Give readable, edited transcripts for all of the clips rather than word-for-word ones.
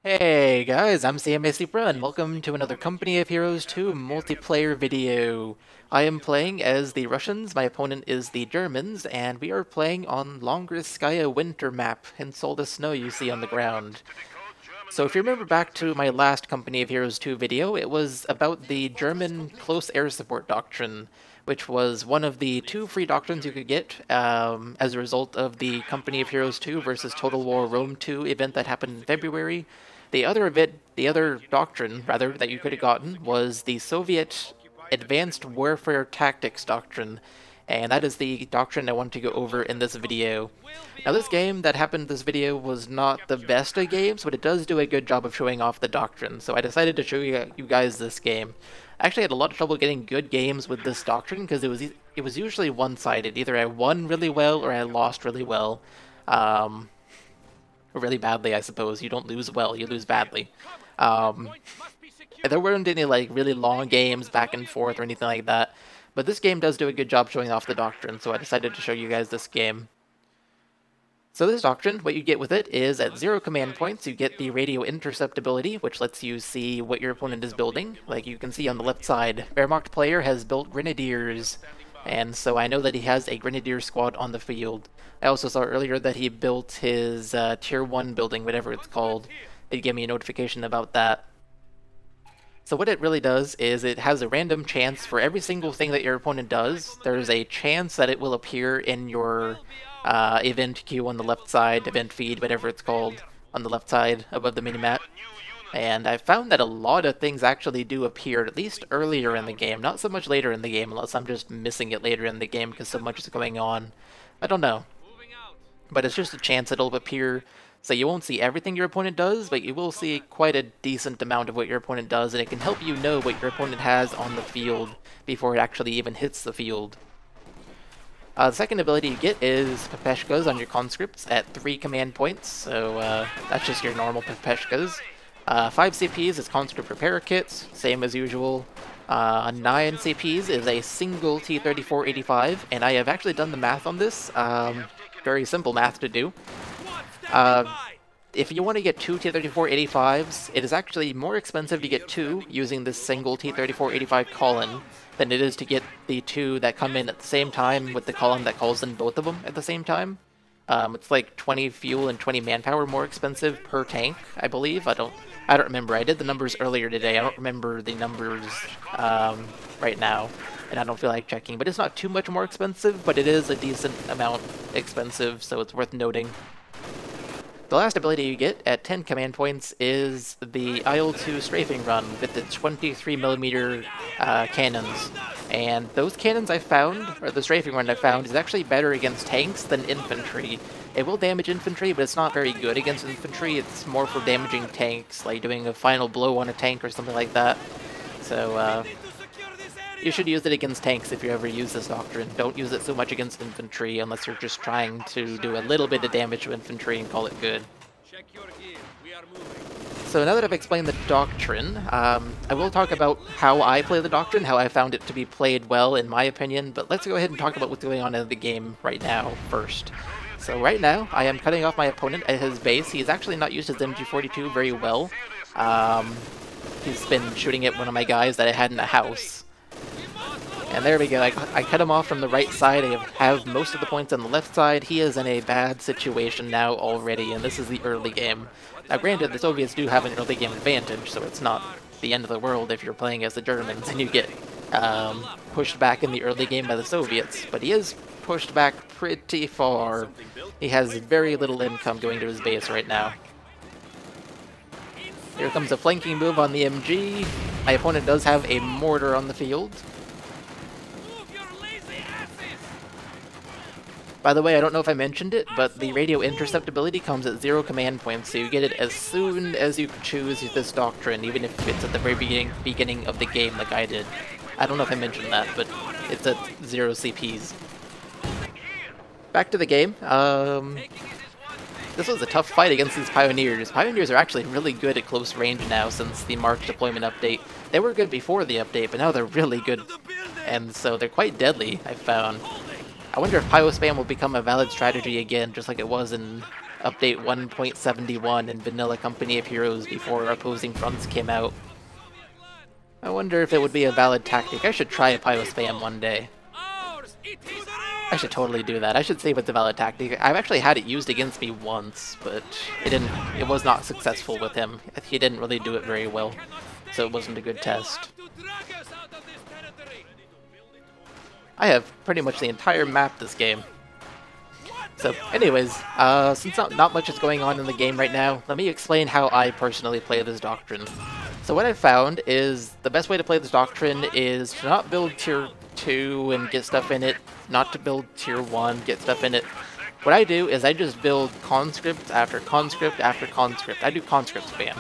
Hey guys, I'm cmasupra and welcome to another Company of Heroes 2 multiplayer video. I am playing as the Russians, my opponent is the Germans, and we are playing on Longerskaya winter map in all the snow you see on the ground. So if you remember back to my last Company of Heroes 2 video, it was about the German close air support doctrine, which was one of the two free doctrines you could get as a result of the Company of Heroes 2 versus Total War Rome 2 event that happened in February. The other doctrine, rather, that you could have gotten was the Soviet Advanced Warfare Tactics doctrine, and that is the doctrine I want to go over in this video. Now this game that happened in this video was not the best of games, but it does do a good job of showing off the doctrine, so I decided to show you guys this game. I actually had a lot of trouble getting good games with this doctrine because it was usually one-sided. Either I won really well or I lost really well. Really badly, I suppose. You don't lose well, you lose badly. There weren't any like really long games back and forth or anything like that, but this game does do a good job showing off the doctrine, so I decided to show you guys this game. So this doctrine, what you get with it is at 0 command points, you get the radio intercept ability, which lets you see what your opponent is building. Like you can see on the left side, Wehrmacht player has built grenadiers, and so I know that he has a grenadier squad on the field. I also saw earlier that he built his tier 1 building, whatever it's called. It gave me a notification about that. So what it really does is it has a random chance for every single thing that your opponent does. There's a chance that it will appear in your event queue on the left side, event feed, whatever it's called, on the left side above the minimap. And I found that a lot of things actually do appear, at least earlier in the game, not so much later in the game, unless I'm just missing it later in the game because so much is going on. I don't know. But it's just a chance it'll appear, so you won't see everything your opponent does, but you will see quite a decent amount of what your opponent does, and it can help you know what your opponent has on the field before it actually even hits the field. The second ability you get is Pepeshkas on your conscripts at 3 command points, so that's just your normal Pepeshkas. 5 CPs is conscript repair kits, same as usual. 9 CPs is a single T-34-85, and I have actually done the math on this. Very simple math to do. If you want to get 2 T-34-85s, it is actually more expensive to get 2 using this single T-34-85 call-in than it is to get the 2 that come in at the same time with the call-in that calls in both of them at the same time. It's like 20 fuel and 20 manpower more expensive per tank, I believe. I don't remember. I did the numbers earlier today. I don't remember the numbers right now, and I don't feel like checking. But it's not too much more expensive, but it is a decent amount expensive, so it's worth noting. The last ability you get at 10 command points is the IL-2 strafing run with the 23mm cannons. And those cannons I found, or the strafing run I found, is actually better against tanks than infantry. It will damage infantry, but it's not very good against infantry. It's more for damaging tanks, like doing a final blow on a tank or something like that. So, you should use it against tanks if you ever use this doctrine. Don't use it so much against infantry unless you're just trying to do a little bit of damage to infantry and call it good. So now that I've explained the doctrine, I will talk about how I play the doctrine, how I found it to be played well in my opinion, but let's go ahead and talk about what's going on in the game right now first. So right now, I am cutting off my opponent at his base. He's actually not used his MG42 very well. He's been shooting at one of my guys that I had in a house. And there we go, I cut him off from the right side, I have most of the points on the left side. He is in a bad situation now already, and this is the early game. Now granted, the Soviets do have an early game advantage, so it's not the end of the world if you're playing as the Germans and you get pushed back in the early game by the Soviets, but he is pushed back pretty far. He has very little income going to his base right now. Here comes a flanking move on the MG. My opponent does have a mortar on the field. By the way, I don't know if I mentioned it, but the radio intercept ability comes at 0 command points, so you get it as soon as you choose this doctrine, even if it's at the very beginning of the game like I did. I don't know if I mentioned that, but it's at 0 CPs. Back to the game. This was a tough fight against these Pioneers. Pioneers are actually really good at close range now since the March deployment update. They were good before the update, but now they're really good, and so they're quite deadly, I've found. I wonder if Pyro Spam will become a valid strategy again, just like it was in update 1.71 in Vanilla Company of Heroes before opposing fronts came out. I wonder if it would be a valid tactic. I should try a pyro spam one day. I should totally do that. I should see if it's a valid tactic. I've actually had it used against me once, but it was not successful with him. He didn't really do it very well, so it wasn't a good test. I have pretty much the entire map this game. So anyways, since not much is going on in the game right now, let me explain how I personally play this Doctrine. So what I've found is the best way to play this Doctrine is to not build tier 2 and get stuff in it, not to build tier 1, get stuff in it. What I do is I just build conscript after conscript after conscript. I do conscript spam.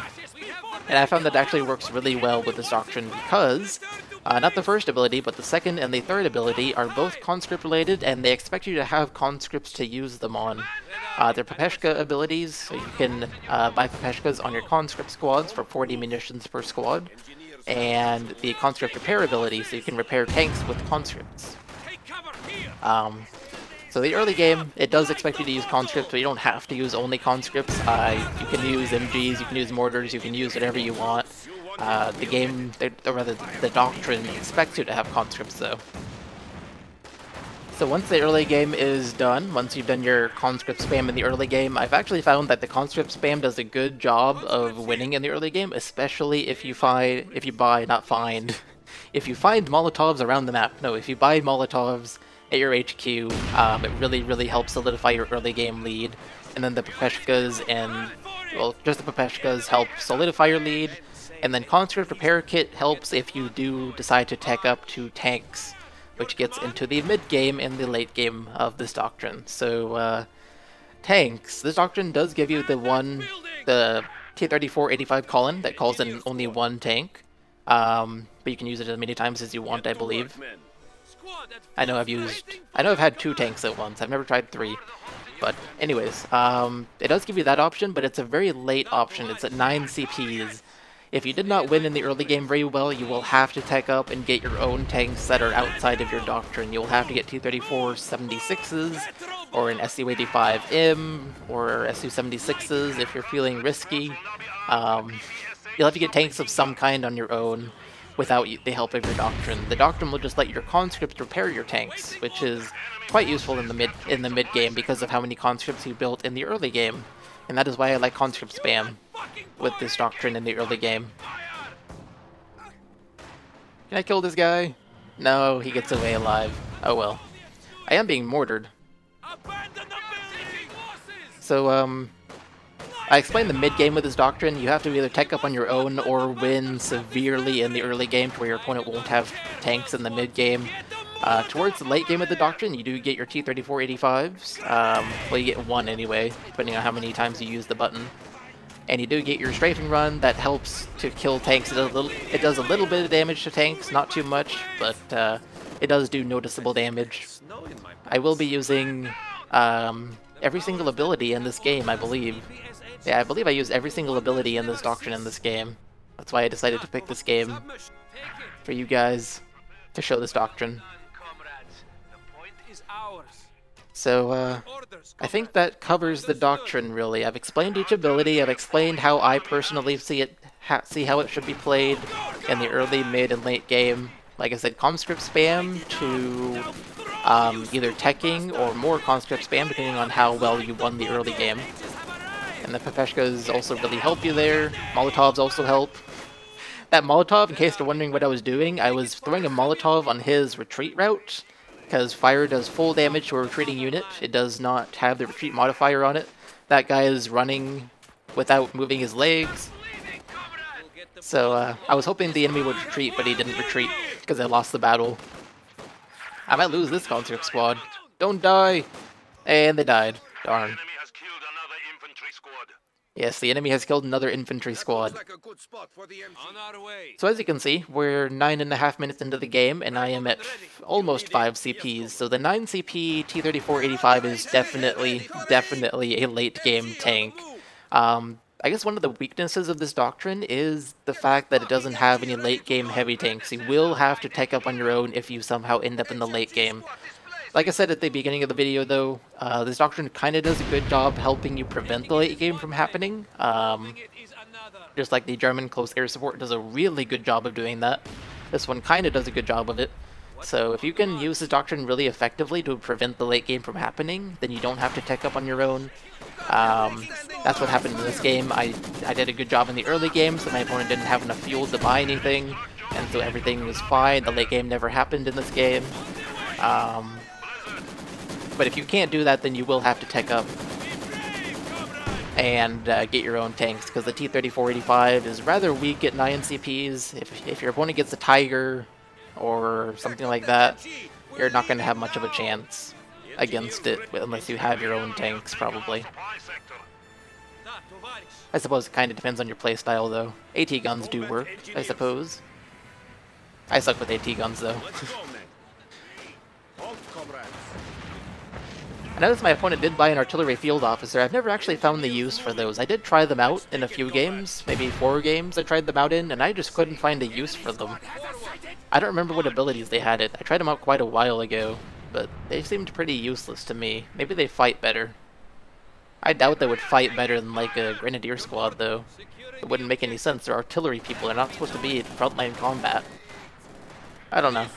And I found that actually works really well with this Doctrine because not the first ability, but the second and the third ability are both conscript related, and they expect you to have conscripts to use them on. They're Pepeshka abilities, so you can buy Pepeshkas on your conscript squads for 40 munitions per squad, and the conscript repair ability, so you can repair tanks with conscripts. So the early game, it does expect you to use conscripts, but you don't have to use only conscripts. You can use MGs, you can use mortars, you can use whatever you want. The Doctrine expects you to have conscripts though. So once the early game is done, once you've done your conscript spam in the early game, I've actually found that the conscript spam does a good job of winning in the early game, especially if you find Molotovs around the map. No, if you buy Molotovs at your HQ, it really helps solidify your early game lead. And then the Pepeshkas just the Pepeshkas help solidify your lead. And then Conscript Repair Kit helps if you do decide to tech up to tanks, which gets into the mid-game and the late game of this Doctrine. So, tanks. This Doctrine does give you the T-34-85 call-in that calls in only one tank. But you can use it as many times as you want, I believe. I know I've had 2 tanks at once. I've never tried 3. But anyways, it does give you that option, but it's a very late option. It's at 9 CPs. If you did not win in the early game very well, you will have to tech up and get your own tanks that are outside of your Doctrine. You'll have to get T-34-76s, or an SU-85M, or SU-76s if you're feeling risky. You'll have to get tanks of some kind on your own without the help of your Doctrine. The Doctrine will just let your conscripts repair your tanks, which is quite useful in the mid game because of how many conscripts you built in the early game. And that is why I like conscript spam with this Doctrine in the early game. Can I kill this guy? No, he gets away alive. Oh well. I am being mortared. So, I explained the mid-game with this Doctrine. You have to either tech up on your own or win severely in the early game to where your opponent won't have tanks in the mid-game. Towards the late game of the Doctrine, you do get your T-34-85s. Well, you get 1 anyway, depending on how many times you use the button. And you do get your strafing run that helps to kill tanks. It does a little bit of damage to tanks, not too much, but it does do noticeable damage. I will be using every single ability in this game, I believe. Yeah, I believe I used every single ability in this Doctrine in this game. That's why I decided to pick this game for you guys to show this Doctrine. So, I think that covers the Doctrine, really. I've explained each ability, I've explained how I personally see how it should be played in the early, mid, and late game. Like I said, conscript spam to either teching or more conscript spam, depending on how well you won the early game. And the Pepeshkas also really help you there. Molotovs also help. That Molotov, in case you're wondering what I was doing, I was throwing a Molotov on his retreat route, because fire does full damage to a retreating unit. It does not have the retreat modifier on it. That guy is running without moving his legs. So I was hoping the enemy would retreat, but he didn't retreat, because I lost the battle. I might lose this conscript squad. Don't die! And they died. Darn. Yes, the enemy has killed another infantry squad. So as you can see, we're 9.5 minutes into the game, and I am at almost 5 CPs. So the 9 CP T-34-85 is definitely a late game tank. I guess one of the weaknesses of this Doctrine is the fact that it doesn't have any late game heavy tanks. You will have to tech up on your own if you somehow end up in the late game. Like I said at the beginning of the video, though, this Doctrine kind of does a good job helping you prevent the late game from happening. Just like the German close air support does a really good job of doing that. This one kind of does a good job of it. So if you can use this Doctrine really effectively to prevent the late game from happening, then you don't have to tech up on your own. That's what happened in this game. I did a good job in the early game, so my opponent didn't have enough fuel to buy anything, and so everything was fine. The late game never happened in this game. But if you can't do that, then you will have to tech up and get your own tanks, because the T-3485 is rather weak at 9 CPs. If your opponent gets a Tiger or something like that, you're not going to have much of a chance against it, unless you have your own tanks, probably. I suppose it kind of depends on your playstyle, though. AT guns do work, I suppose. I suck with AT guns, though. I noticed my opponent did buy an artillery field officer. I've never actually found the use for those. I did try them out in a few games, maybe 4 games I tried them out in, and I just couldn't find a use for them. I don't remember what abilities they had it. I tried them out quite a while ago, but they seemed pretty useless to me. Maybe they fight better. I doubt they would fight better than like a Grenadier squad, though. It wouldn't make any sense. They're artillery people. They're not supposed to be in frontline combat. I don't know.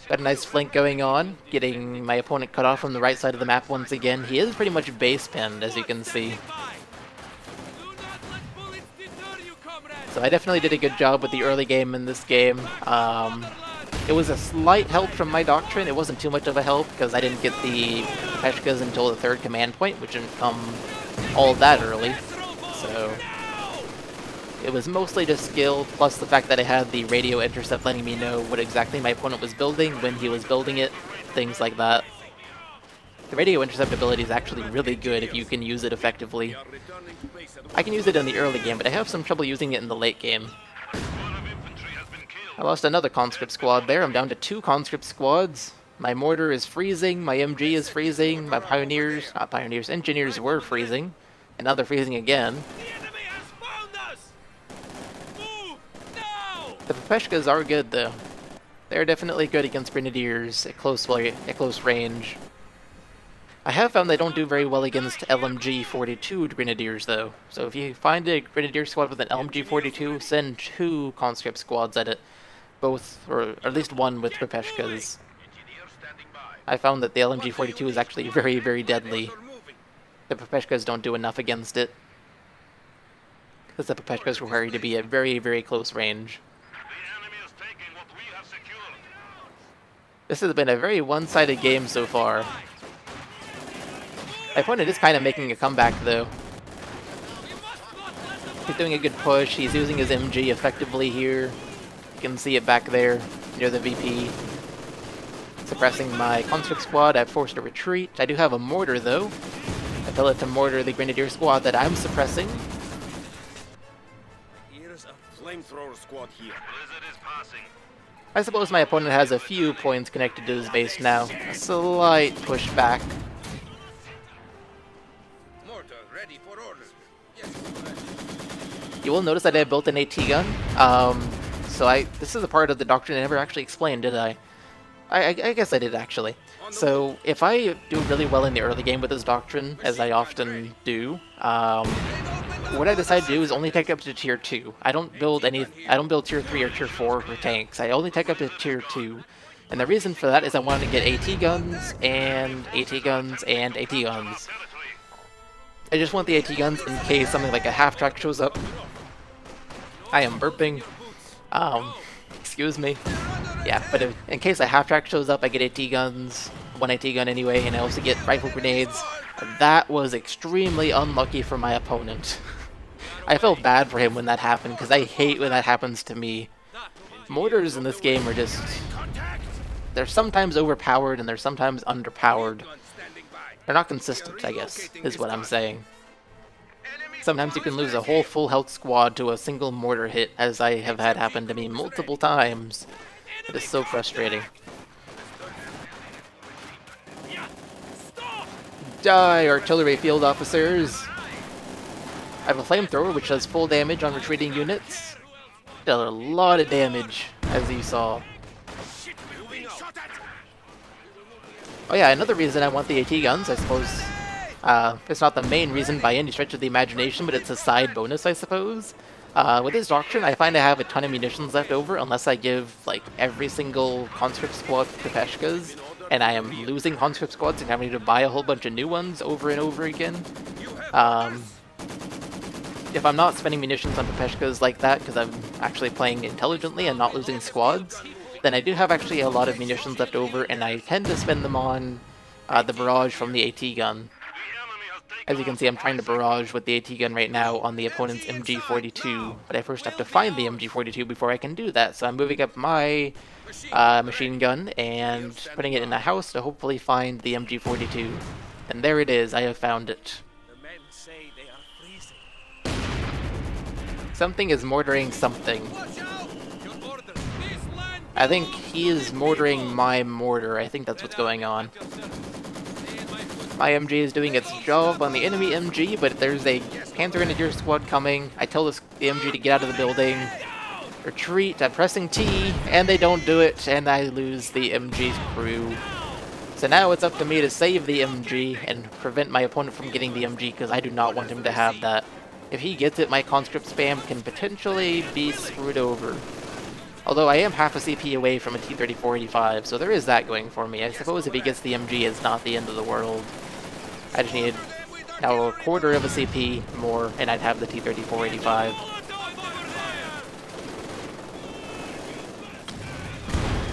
Got a nice flank going on, getting my opponent cut off from the right side of the map once again. He is pretty much base pinned, as you can see. So I definitely did a good job with the early game in this game. It was a slight help from my Doctrine. It wasn't too much of a help, because I didn't get the Peshkas until the 3rd command point, which didn't come all that early. So it was mostly just skill, plus the fact that I had the radio intercept letting me know what exactly my opponent was building, when he was building it, things like that. The radio intercept ability is actually really good if you can use it effectively. I can use it in the early game, but I have some trouble using it in the late game. I lost another conscript squad there. I'm down to 2 conscript squads. My mortar is freezing, my MG is freezing, my engineers were freezing, and now they're freezing again. The Peshkas are good, though. They're definitely good against Grenadiers at close range. I have found they don't do very well against LMG-42 Grenadiers, though. So if you find a Grenadier squad with an LMG-42, send 2 conscript squads at it. Both, or at least one with Peshkas. I found that the LMG-42 is actually very, very deadly. The Peshkas don't do enough against it, because the Peshkas require you to be at very, very close range. This has been a very one-sided game so far. My opponent is kind of making a comeback, though. He's doing a good push. He's using his MG effectively here. You can see it back there, near the VP. Suppressing my conscript squad. I've forced a retreat. I do have a mortar, though. I tell it to mortar the Grenadier squad that I'm suppressing. Here's a flamethrower squad here. I suppose my opponent has a few points connected to his base now. A slight pushback. Mortar ready for orders. Yes. You will notice that I built an AT gun. This is a part of the Doctrine I never actually explained, did I? I guess I did, actually. So if I do really well in the early game with this Doctrine, as I often do, what I decide to do is only take up to tier 2. I don't build tier 3 or tier 4 for tanks. I only take up to tier 2. And the reason for that is I want to get AT guns, and AT guns, and AT guns. I just want the AT guns in case something like a half-track shows up. I am burping. Excuse me. Yeah, but in case a half-track shows up, I get AT guns, 1 AT gun anyway, and I also get rifle grenades. That was extremely unlucky for my opponent. I felt bad for him when that happened, because I hate when that happens to me. Mortars in this game are just... they're sometimes overpowered and they're sometimes underpowered. They're not consistent, I guess, is what I'm saying. Sometimes you can lose a whole full health squad to a single mortar hit, as I have had happen to me multiple times. It is so frustrating. Die, artillery field officers! I have a flamethrower which does full damage on retreating units. Did a lot of damage. as you saw. Oh yeah, another reason I want the AT guns, I suppose, it's not the main reason by any stretch of the imagination, but it's a side bonus, I suppose. With this Doctrine, I find I have a ton of munitions left over, unless I give, like, every single conscript squad to Peshkas, and I am losing conscript squads and having to buy a whole bunch of new ones over and over again. If I'm not spending munitions on Peshkas like that, because I'm actually playing intelligently and not losing squads, then I do have actually a lot of munitions left over, and I tend to spend them on the barrage from the AT gun. As you can see, I'm trying to barrage with the AT gun right now on the opponent's MG42, but I first have to find the MG42 before I can do that, so I'm moving up my machine gun and putting it in a house to hopefully find the MG42. And there it is, I have found it. Something is mortaring something. I think he is mortaring my mortar. I think that's what's going on. My MG is doing its job on the enemy MG, but there's a Panther Grenadier squad coming. I tell the MG to get out of the building. Retreat, I'm pressing T, and they don't do it, and I lose the MG's crew. So now it's up to me to save the MG and prevent my opponent from getting the MG, because I do not want him to have that. If he gets it, my conscript spam can potentially be screwed over. Although I am half a CP away from a T-3485, so there is that going for me. I suppose if he gets the MG, it's not the end of the world. I just need now a quarter of a CP more, and I'd have the T-3485.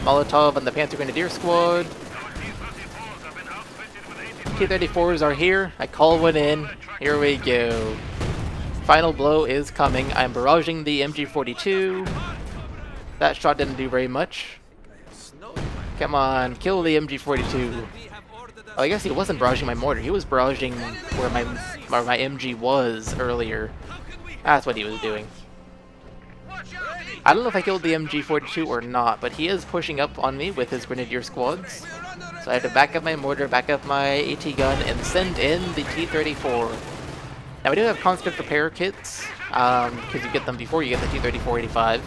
Molotov and the Panther Grenadier squad. T-34s are here. I call one in. Here we go. Final blow is coming. I'm barraging the MG42. That shot didn't do very much. Come on, kill the MG42. Oh, I guess he wasn't barraging my mortar. He was barraging where my MG was earlier. That's what he was doing. I don't know if I killed the MG42 or not, but he is pushing up on me with his Grenadier squads. So I have to back up my mortar, back up my AT gun, and send in the T-34. Now we do have conscript repair kits, because you get them before you get the T-3485.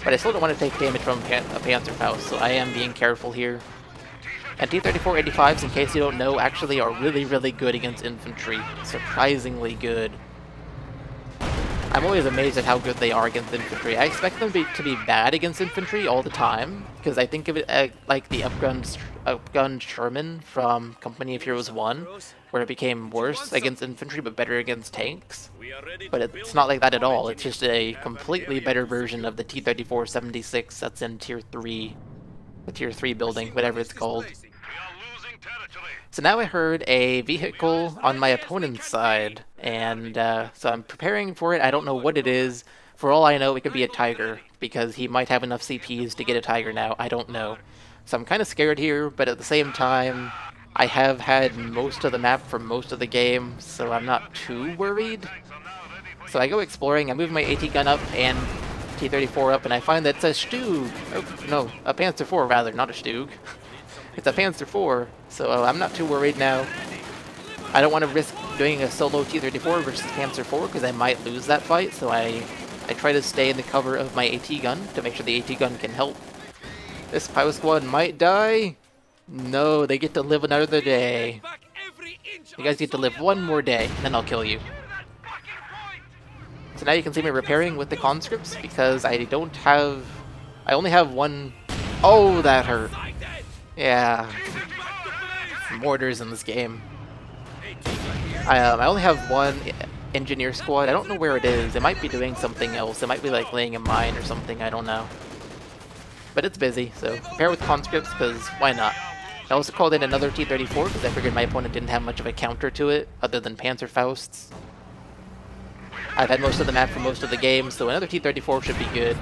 But I still don't want to take damage from a Panzerfaust, so I am being careful here. And T-3485s, in case you don't know, actually are really, really good against infantry. Surprisingly good. I'm always amazed at how good they are against infantry. I expect them to be bad against infantry all the time, because I think of it like the upgunned Sherman from Company of Heroes 1, where it became worse against infantry but better against tanks. But it's not like that at all. It's just a completely better version of the T-34-76 that's in Tier 3, the Tier 3 building, whatever it's called. So now I heard a vehicle on my opponent's side, and so I'm preparing for it. I don't know what it is. For all I know, it could be a Tiger, because he might have enough CPs to get a Tiger now. I don't know. So I'm kind of scared here, but at the same time, I have had most of the map for most of the game, so I'm not too worried. So I go exploring, I move my AT gun up and T-34 up, and I find that it's a Stug. Oh, no, a Panzer IV rather, not a Stug. It's a Panzer IV, so I'm not too worried now. I don't want to risk doing a solo T-34 versus Panzer IV, because I might lose that fight, so I try to stay in the cover of my AT gun to make sure the AT gun can help. This Pyro squad might die. No, they get to live another day. You guys get to live one more day, then I'll kill you. So now you can see me repairing with the conscripts, because I only have one. Oh, that hurt. Yeah. Mortars in this game. I only have one engineer squad. I don't know where it is. It might be doing something else. It might be like laying a mine or something. I don't know. But it's busy, so prepare with conscripts, because why not? I also called in another T-34, because I figured my opponent didn't have much of a counter to it, other than Panzerfausts. I've had most of the map for most of the game, so another T-34 should be good.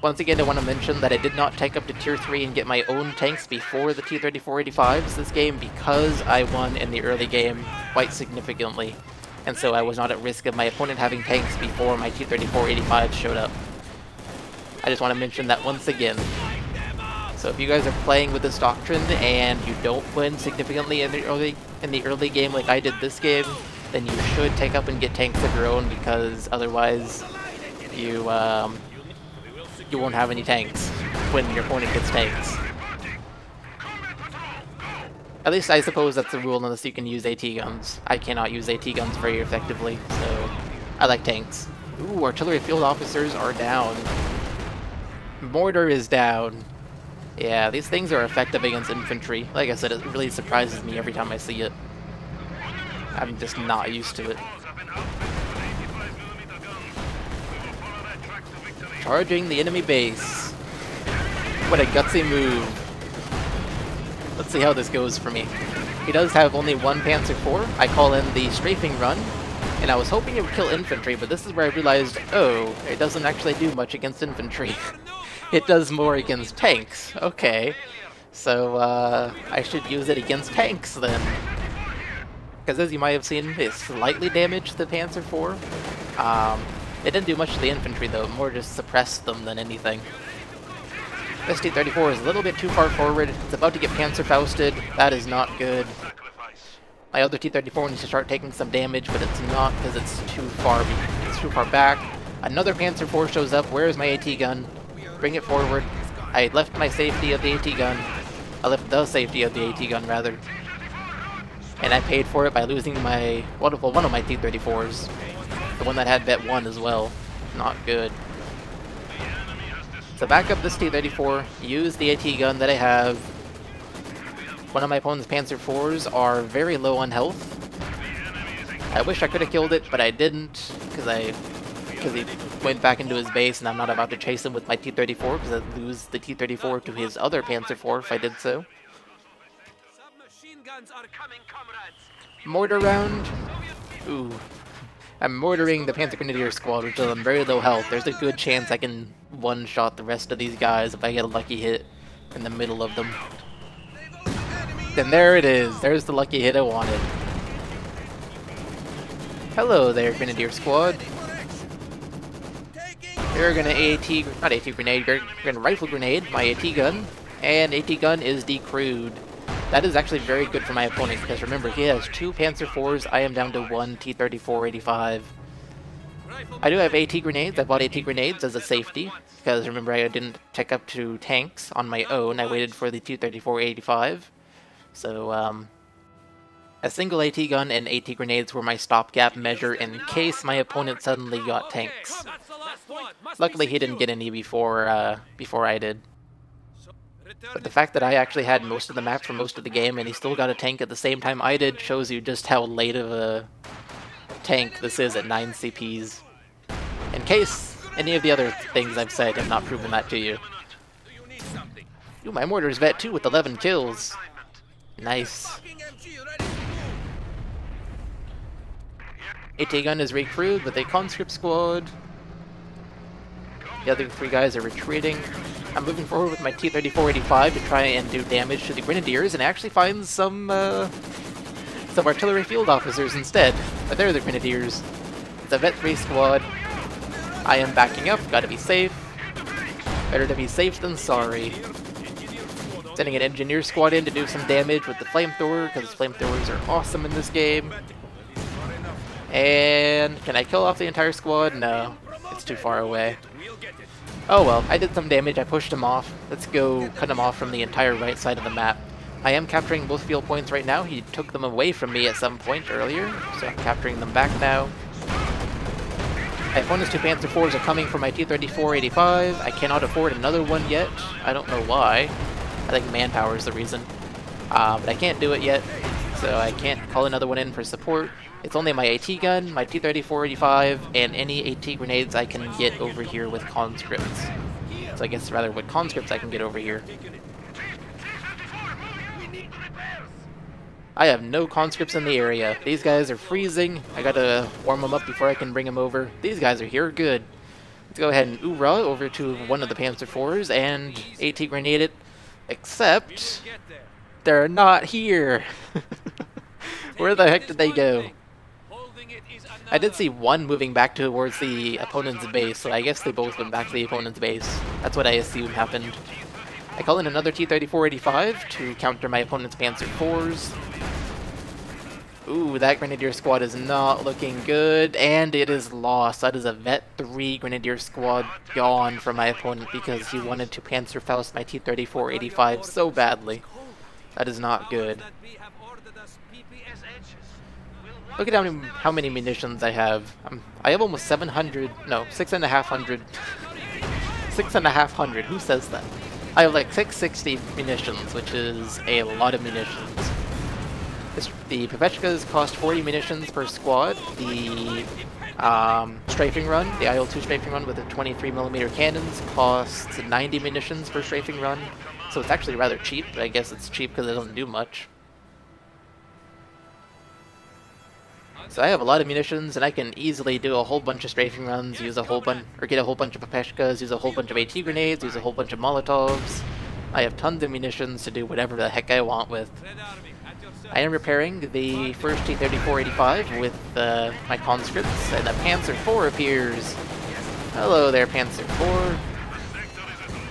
Once again, I want to mention that I did not take up to Tier 3 and get my own tanks before the T-3485s this game, because I won in the early game quite significantly. And so I was not at risk of my opponent having tanks before my T-3485s showed up. I just want to mention that once again. So if you guys are playing with this Doctrine and you don't win significantly in the early game like I did this game, then you should take up and get tanks of your own, because otherwise you you won't have any tanks when your opponent gets tanks. At least I suppose that's the rule unless you can use AT guns. I cannot use AT guns very effectively, so I like tanks. Ooh, artillery field officers are down. Mortar is down. Yeah, these things are effective against infantry. Like I said, it really surprises me every time I see it. I'm just not used to it. Charging the enemy base. What a gutsy move. Let's see how this goes for me. He does have only one Panzer IV. I call in the strafing run, and I was hoping it would kill infantry, but this is where I realized, oh, it doesn't actually do much against infantry. It does more against tanks. Okay. So, I should use it against tanks then. Because as you might have seen, it slightly damaged the Panzer IV. It didn't do much to the infantry though, more just suppressed them than anything. This T-34 is a little bit too far forward. It's about to get Panzerfausted. That is not good. My other T-34 needs to start taking some damage, but it's not because it's too far back. Another Panzer IV shows up. Where is my AT gun? Bring it forward. I left my safety of the AT gun. I left the safety of the AT gun, rather. And I paid for it by losing my one of my T-34s. The one that had Bet 1 as well. Not good. So back up this T-34, use the AT gun that I have. One of my opponent's Panzer IVs are very low on health. I wish I could have killed it, but I didn't, because he went back into his base, and I'm not about to chase him with my T-34, because I'd lose the T-34 to his other Panzer IV if I did so. Mortar round. Ooh. I'm mortaring the Panzer Grenadier squad, which is on very low health. There's a good chance I can one-shot the rest of these guys if I get a lucky hit in the middle of them. Then there it is. There's the lucky hit I wanted. Hello there, Grenadier squad. You're gonna not AT grenade, you're gonna rifle grenade my AT gun, and AT gun is decrewed. That is actually very good for my opponent, because remember, he has 2 Panzer IVs, I am down to 1 T-34-85. I do have AT grenades. I bought AT grenades as a safety, because remember I didn't pick up 2 tanks on my own, I waited for the T-34-85. So, a single AT gun and AT grenades were my stopgap measure in case my opponent suddenly got tanks. Luckily he didn't get any before I did. But the fact that I actually had most of the map for most of the game and he still got a tank at the same time I did shows you just how late of a tank this is at 9 CPs. In case any of the other things I've said have not proven that to you. Ooh, my mortar's vet too with 11 kills. Nice. AT gun is recrewed with a conscript squad. The other 3 guys are retreating. I'm moving forward with my T-34-85 to try and do damage to the Grenadiers and actually find some artillery field officers instead. But they're the Grenadiers. It's a Vet 3 squad. I am backing up, gotta be safe. Better to be safe than sorry. Sending an engineer squad in to do some damage with the flamethrower, because flamethrowers are awesome in this game. And can I kill off the entire squad? No, it's too far away. Oh well, I did some damage, I pushed him off. Let's go cut him off from the entire right side of the map. I am capturing both field points right now. He took them away from me at some point earlier, so I'm capturing them back now. My opponent's 2 Panzer IVs are coming for my T-34-85. I cannot afford another one yet. I don't know why. I think manpower is the reason. But I can't do it yet, so I can't call another one in for support. It's only my AT gun, my T-34-85, and any AT grenades I can get over here with conscripts. So I guess rather what conscripts I can get over here. I have no conscripts in the area. These guys are freezing. I gotta warm them up before I can bring them over. These guys are here, good. Let's go ahead and oorah over to one of the Panzer IVs and AT grenade it. Except they're not here. Where the heck did they go? I did see one moving back towards the opponent's base, so I guess they both went back to the opponent's base. That's what I assume happened. I call in another T-34-85 to counter my opponent's Panzer IVs. Ooh, that Grenadier squad is not looking good, and it is lost. That is a Vet 3 Grenadier squad gone from my opponent because he wanted to Panzerfaust my T-34-85 so badly. That is not good. Look at how many munitions I have. I have almost 700, no, 6,500. 6,500, who says that? I have like 660 munitions, which is a lot of munitions. The Pepechkas cost 40 munitions per squad. The strafing run, the IL-2 strafing run with the 23mm cannons costs 90 munitions per strafing run. So it's actually rather cheap. I guess it's cheap because it doesn't do much. So I have a lot of munitions, and I can easily do a whole bunch of strafing runs, use a whole bunch, or get a whole bunch of Pepechkas, use a whole bunch of AT grenades, use a whole bunch of Molotovs. I have tons of munitions to do whatever the heck I want with. I am repairing the first T-34-85 with my conscripts, and a Panzer IV appears. Hello there, Panzer IV.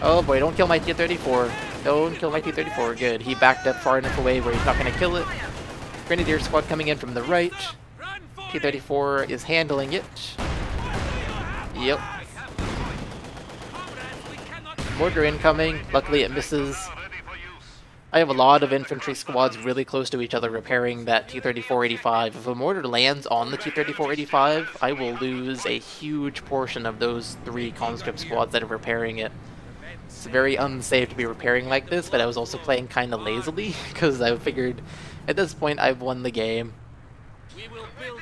Oh boy, don't kill my T-34. Don't kill my T-34. Good. He backed up far enough away where he's not going to kill it. Grenadier squad coming in from the right. T-34 is handling it. Yep. Mortar incoming. Luckily it misses. I have a lot of infantry squads really close to each other repairing that T-34-85. If a mortar lands on the T-34-85, I will lose a huge portion of those 3 conscript squads that are repairing it. It's very unsafe to be repairing like this, but I was also playing kind of lazily, because I figured at this point I've won the game.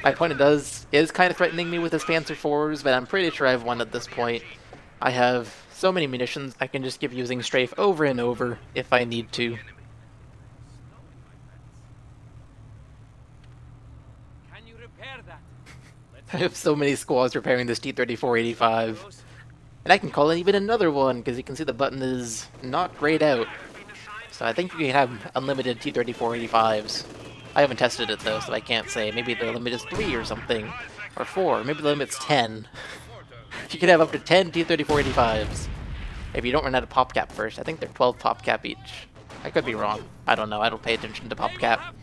My opponent is kind of threatening me with his Panzer IVs, but I'm pretty sure I've won at this point. I have so many munitions, I can just keep using strafe over and over if I need to. I have so many squads repairing this T-34-85. And I can call in even another one, because you can see the button is not grayed out. So I think you can have unlimited T-34-85s. I haven't tested it though, so I can't say. Maybe the limit is 3 or something. Or 4. Maybe the limit's 10. You can have up to 10 T-34-85s. If you don't run out of pop cap first. I think they're 12 pop cap each. I could be wrong. I don't know. I don't pay attention to pop cap.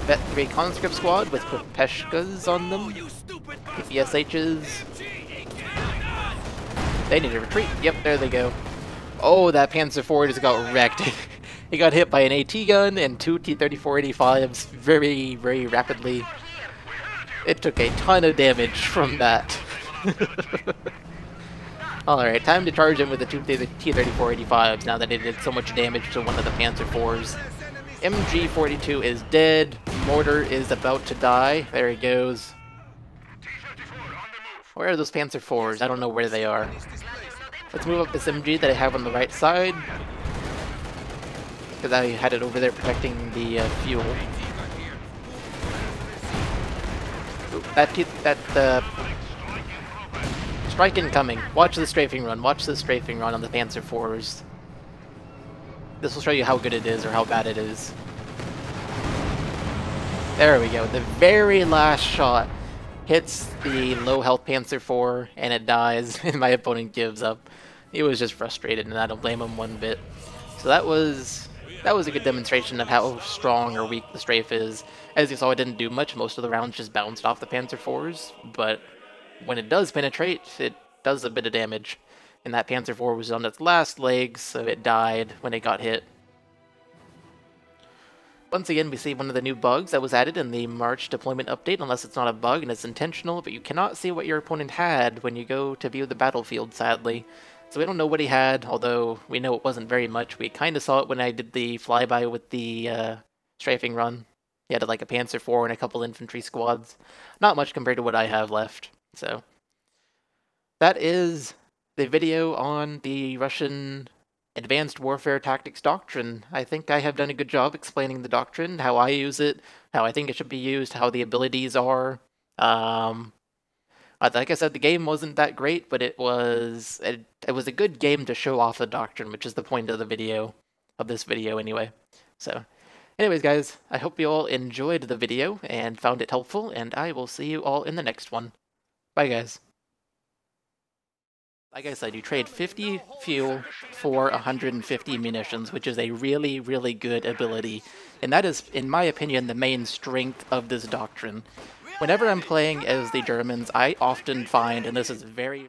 Vet 3 conscript squad with Pepechkas on them. PPSHs. They need to retreat. Yep, there they go. Oh, that Panzer IV just got wrecked. He got hit by an AT gun and 2 T-34-85s very, very rapidly. It took a ton of damage from that. Alright, time to charge him with the 2 T-34-85s now that it did so much damage to one of the Panzer IVs. MG-42 is dead. Mortar is about to die. There he goes. Where are those Panzer IVs? I don't know where they are. Let's move up this MG that I have on the right side, because I had it over there protecting the fuel. Ooh, strike incoming. Watch the strafing run. Watch the strafing run on the Panzer IVs. This will show you how good it is or how bad it is. There we go. The very last shot hits the low health Panzer IV and it dies, and my opponent gives up. He was just frustrated, and I don't blame him one bit. So that was a good demonstration of how strong or weak the strafe is. As you saw, it didn't do much. Most of the rounds just bounced off the Panzer IVs, but when it does penetrate, it does a bit of damage. And that Panzer IV was on its last legs, so it died when it got hit. Once again, we see one of the new bugs that was added in the March deployment update, unless it's not a bug and it's intentional, but you cannot see what your opponent had when you go to view the battlefield, sadly. So we don't know what he had, although we know it wasn't very much. We kind of saw it when I did the flyby with the strafing run. He had like a Panzer IV and a couple infantry squads. Not much compared to what I have left. So that is the video on the Russian Advanced Warfare Tactics Doctrine. I think I have done a good job explaining the doctrine, how I use it, how I think it should be used, how the abilities are. Like I said, the game wasn't that great, but it was a good game to show off the doctrine, which is the point of the video, of this video anyway. So, anyways guys, I hope you all enjoyed the video and found it helpful, and I will see you all in the next one. Bye guys. Like I said, you trade 50 fuel for 150 munitions, which is a really, really good ability. And that is, in my opinion, the main strength of this doctrine. Whenever I'm playing as the Germans, I often find, and this is very